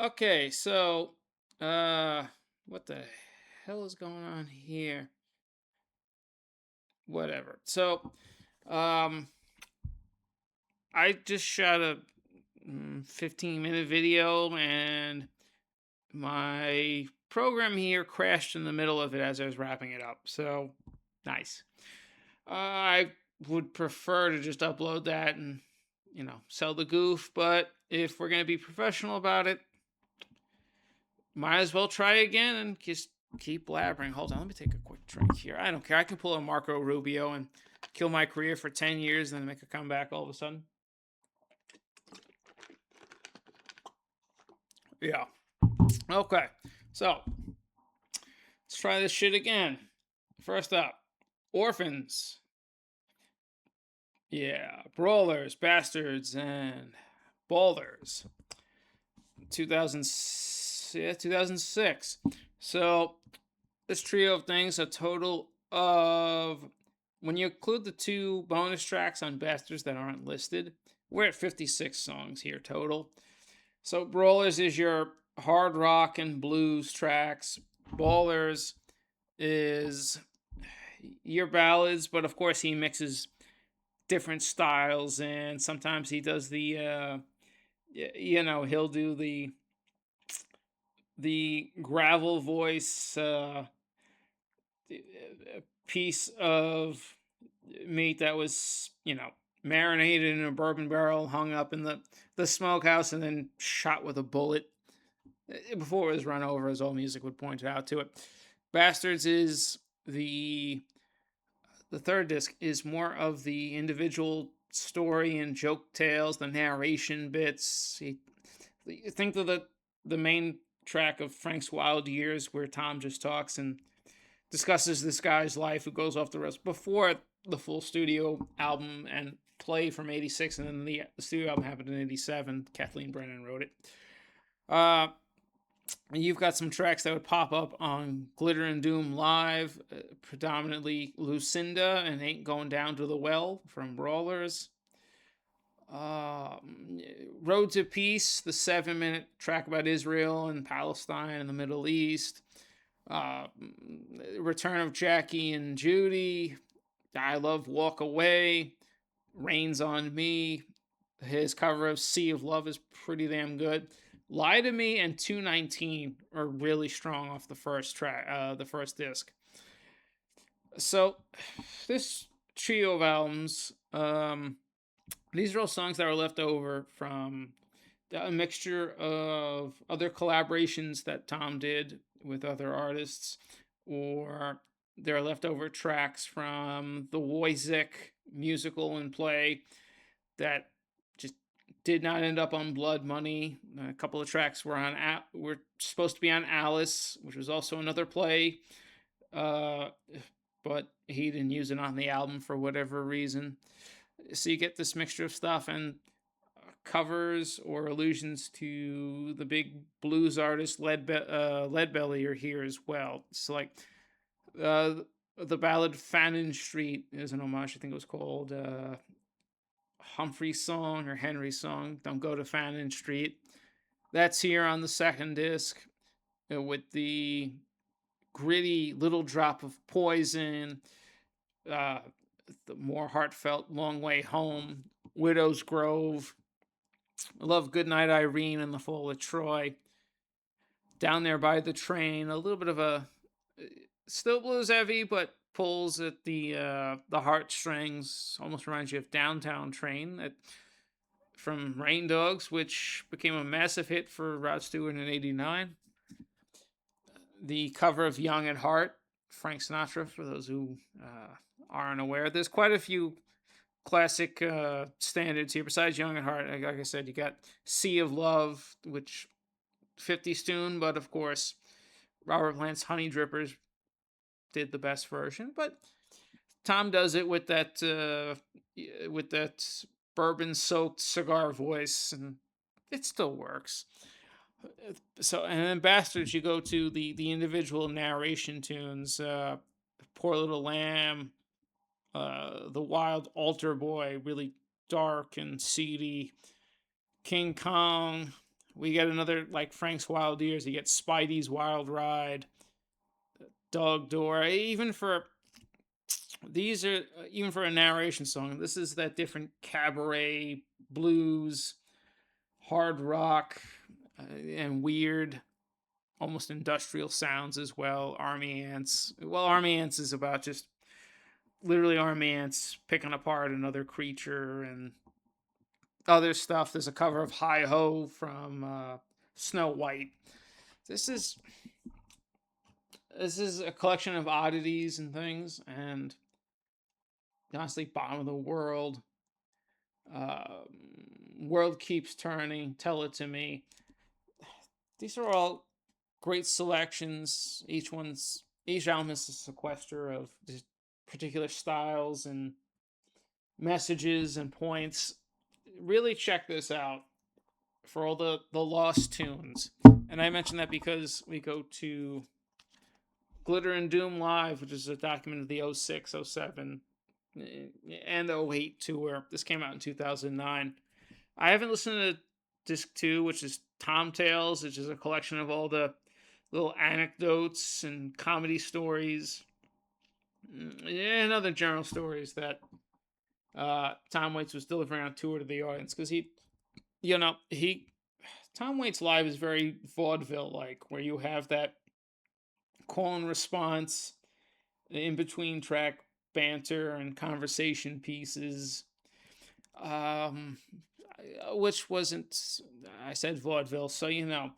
Okay, so uh what the hell is going on here? Whatever. So um I just shot a 15-minute video and my program here crashed in the middle of it as I was wrapping it up. So nice. I would prefer to just upload that and sell the goof, but if we're going to be professional about it, might as well try again and just keep blabbering. Hold on, let me take a quick drink here. I don't care. I can pull a Marco Rubio and kill my career for 10 years and then make a comeback all of a sudden. Yeah. Okay. So let's try this shit again. First up, Orphans. Yeah. Brawlers, Bastards, and Ballers. 2000, yeah, 2006. So this trio of things, a total of, when you include the two bonus tracks on Bastards that aren't listed, we're at 56 songs here total. So Brawlers is your hard rock and blues tracks. Ballers is your ballads, but of course he mixes different styles, and sometimes he does the he'll do the gravel voice, piece of meat that was, marinated in a bourbon barrel, hung up in the smokehouse, and then shot with a bullet before it was run over, as all music would point out to it. Bastards is the third disc is more of the individual story and joke tales, the narration bits. Think of the main track of Frank's Wild Years, where Tom just talks and discusses this guy's life who goes off the rails before the full studio album and play from '86, and then the studio album happened in '87. Kathleen Brennan wrote it. Uh, you've got some tracks that would pop up on Glitter and Doom Live, predominantly Lucinda and Ain't Going Down to the Well from Brawlers. Road to Peace, the 7-minute track about Israel and Palestine and the Middle East. Uh, Return of Jackie and Judy. I Love Walk Away. Rains on Me. His cover of Sea of Love is pretty damn good. Lie to Me and 219 are really strong off the first track, the first disc. So this trio of albums, these are all songs that are left over from a mixture of other collaborations that Tom did with other artists, or they're leftover tracks from the Wojcik musical and play that just did not end up on Blood Money. A couple of tracks were supposed to be on Alice, which was also another play, uh, but he didn't use it on the album for whatever reason. So you get this mixture of stuff, and covers or allusions to the big blues artist Leadbelly are here as well. It's like uh, the ballad "Fannin Street" is an homage. I think it was called Humphrey's Song or Henry's Song. Don't go to Fannin Street. That's here on the second disc, with the gritty Little Drop of Poison, uh, the more heartfelt Long Way Home, Widow's Grove. I love Goodnight Irene and the Fall of Troy. Down There by the Train, a little bit of a still blues heavy, but pulls at the heartstrings. Almost reminds you of Downtown Train from Rain Dogs, which became a massive hit for Rod Stewart in '89. The cover of Young at Heart, Frank Sinatra, for those who aren't aware. There's quite a few classic standards here. Besides Young at Heart, like I said, you got Sea of Love, which 50s tune, but of course, Robert Plant's Honey Drippers did the best version. But Tom does it with that bourbon-soaked cigar voice, and it still works. So, and then Bastards, you go to the individual narration tunes. Poor Little Lamb, The Wild Altar Boy, really dark and seedy. King Kong, We get another like Frank's Wild Years. You get Spidey's Wild Ride, Dog Door. Even for these are even for a narration song. This is that different cabaret blues, hard rock, and weird, almost industrial sounds as well. Army Ants. Well, Army Ants is about just literally army ants picking apart another creature and other stuff. There's a cover of Hi Ho from Snow White. This is this is a collection of oddities and things, and honestly, Bottom of the World, World Keeps Turning, Tell It to Me. These are all great selections. Each album is a sequester of just particular styles and messages and points. Really check this out for all the lost tunes. And I mention that because we go to Glitter and Doom Live, which is a document of the 06, 07, and the 08 tour. This came out in 2009. I haven't listened to disc 2, which is Tom Tales, which is a collection of all the little anecdotes and comedy stories and other general stories that Tom Waits was delivering on tour to the audience. Because Tom Waits Live is very vaudeville like, where you have that call and response, in between track banter and conversation pieces. Um, which wasn't, I said vaudeville, so I'm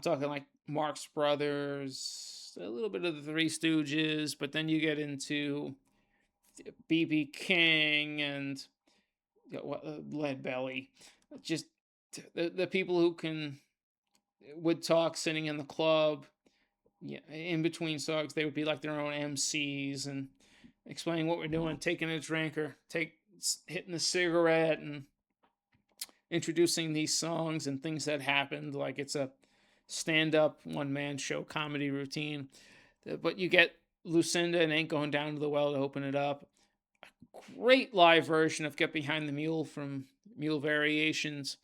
talking like Marx Brothers, a little bit of the Three Stooges, but then you get into BB King and Lead Belly. Just the people who would talk sitting in the club. Yeah, in between songs, they would be like their own MCs and explaining what we're doing, taking a drink or hitting a cigarette and introducing these songs and things that happened, like it's a stand-up one-man show comedy routine. But you get Lucinda and Ain't Going Down to the Well to open it up. A great live version of Get Behind the Mule from Mule Variations.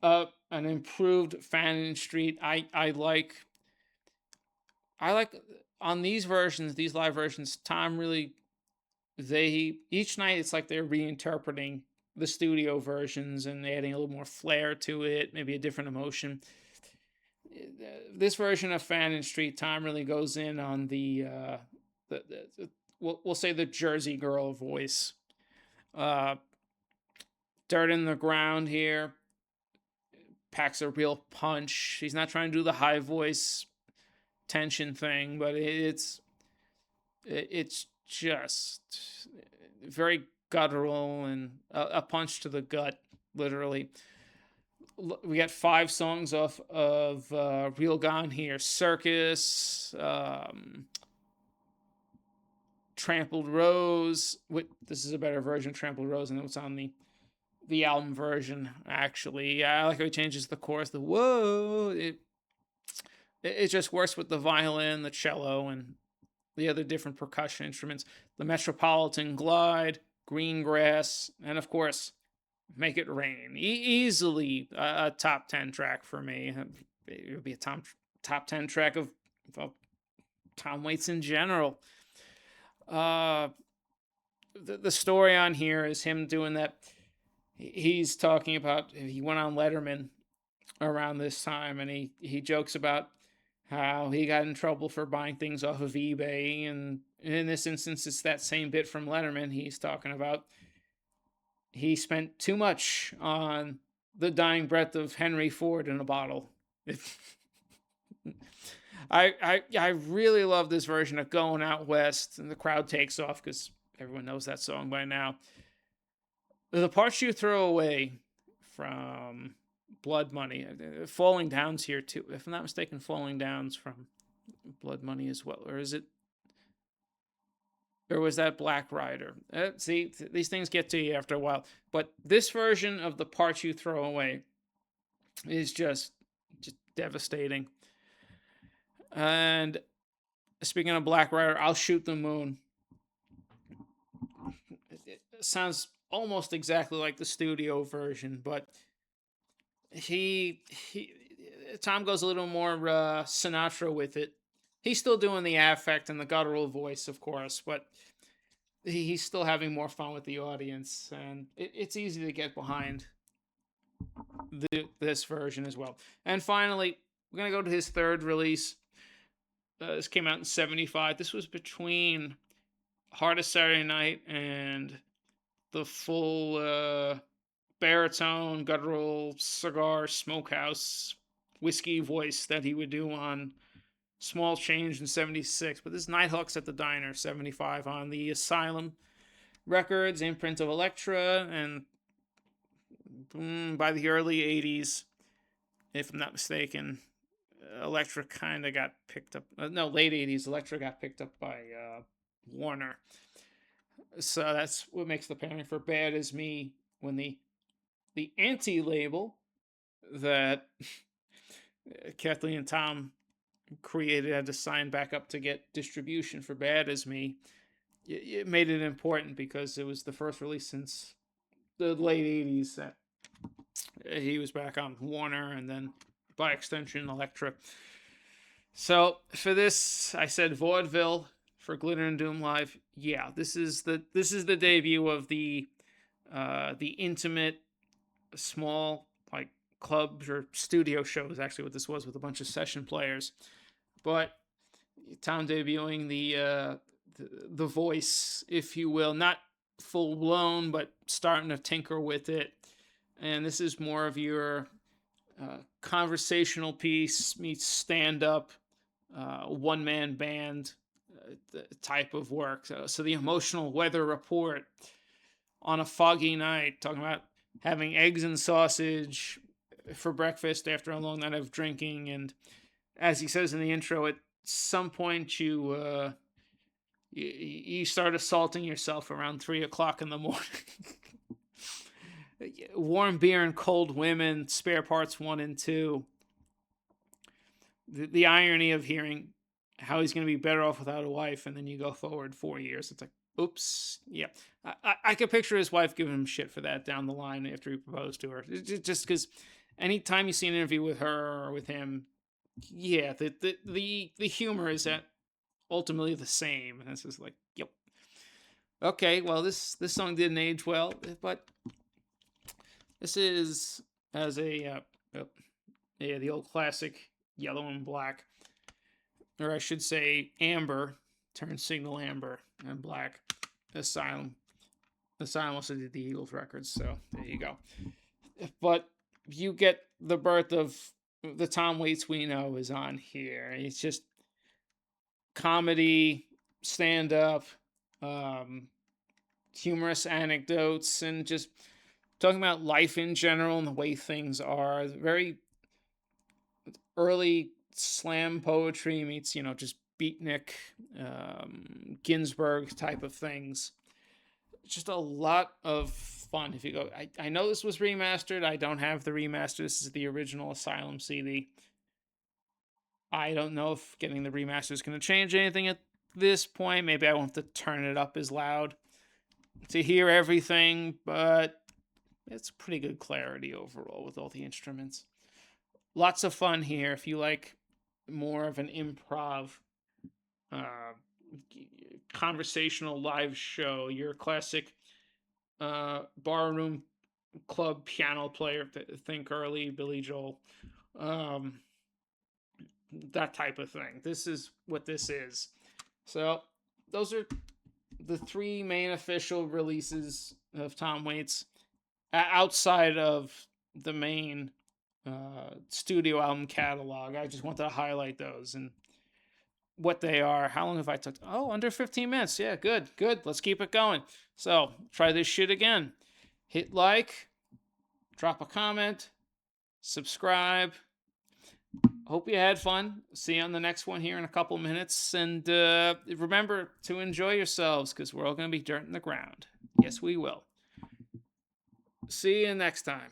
An improved Fannin Street. I like on these versions, these live versions, Tom really, they each night it's like they're reinterpreting the studio versions and adding a little more flair to it, maybe a different emotion. This version of Fannin Street, Tom really goes in on the we'll say the Jersey girl voice. Uh, Dirt in the Ground here packs a real punch. He's not trying to do the high voice tension thing, but it's just very guttural and a punch to the gut, literally. We got 5 songs off of Real Gone here: Circus, Trampled Rose. This is a better version of Trampled Rose than what's on the album version. Actually, I like how he changes the chorus. The whoa, it just works with the violin, the cello, and the other different percussion instruments. The Metropolitan Glide, Green Grass, and of course, Make It Rain. Easily a top 10 track for me. It would be a top 10 track of Tom Waits in general. The story on here is him doing that. He's talking about, he went on Letterman around this time, and he jokes about how he got in trouble for buying things off of eBay. And in this instance, it's that same bit from Letterman. He's talking about he spent too much on the dying breath of Henry Ford in a bottle. I really love this version of Going Out West, and the crowd takes off because everyone knows that song by now. The parts you throw away from Blood Money, Falling Down's here too. If I'm not mistaken, Falling Down's from Blood Money as well, or is it? Or was that Black Rider? See, these things get to you after a while. But this version of the parts you throw away is just devastating. And speaking of Black Rider, I'll Shoot the Moon. It sounds almost exactly like the studio version, but He Tom goes a little more Sinatra with it. He's still doing the affect and the guttural voice, of course, but he's still having more fun with the audience, and it's easy to get behind this version as well. And finally, we're gonna go to his third release. This came out in '75. This was between Hardest Saturday Night and the full baritone, guttural, cigar, smokehouse, whiskey voice that he would do on Small Change in '76. But this is Nighthawks at the Diner, '75, on the Asylum Records, imprint of Elektra, and by the early '80s, if I'm not mistaken, Elektra kind of got picked up. No, late '80s, Elektra got picked up by Warner. So that's what makes the pairing for Bad As Me, when the anti label that Kathleen and Tom created had to sign back up to get distribution for Bad As Me. It made it important because it was the first release since the late '80s that he was back on Warner, and then by extension Elektra. So for this, I said vaudeville for Glitter and Doom Live. Yeah, this is the debut of the intimate, small, like, clubs or studio shows. Actually, what this was, with a bunch of session players. But Tom debuting the voice, if you will, not full blown, but starting to tinker with it. And this is more of your conversational piece meets stand up, one man band type of work. So the emotional weather report on a foggy night, talking about having eggs and sausage for breakfast after a long night of drinking. And as he says in the intro, at some point you start assaulting yourself around 3 o'clock in the morning. Warm beer and cold women, spare parts 1 and 2. The irony of hearing how he's going to be better off without a wife, and then you go forward 4 years. It's like, oops. Yeah. I could picture his wife giving him shit for that down the line after he proposed to her. Just because anytime you see an interview with her or with him, yeah, the humor is ultimately the same. And it's just like, yep. Okay, well, this song didn't age well, but this is as the old classic Yellow and Black, or I should say Amber, turned Signal Amber and Black. Asylum also did the Eagles records, so there you go. But you get the birth of the Tom Waits we know is on here. It's just comedy, stand up, humorous anecdotes, and just talking about life in general and the way things are. Very early slam poetry meets, just beatnik, Ginsberg type of things. Just a lot of fun. If you go, I know this was remastered. I don't have the remaster. This is the original Asylum CD. I don't know if getting the remaster is going to change anything at this point. Maybe I won't have to turn it up as loud to hear everything, but it's pretty good clarity overall with all the instruments. Lots of fun here if you like more of an improv, conversational live show. Your classic barroom club piano player. Think early Billy Joel. That type of thing. This is what this is. So those are the 3 main official releases of Tom Waits outside of the main studio album catalog. I just wanted to highlight those and what they are. How long have I took? Oh, under 15 minutes. Yeah, good. Let's keep it going. So try this shit again. Hit like, drop a comment, subscribe. Hope you had fun. See you on the next one here in a couple minutes. And remember to enjoy yourselves, because we're all going to be dirt in the ground. Yes, we will. See you next time.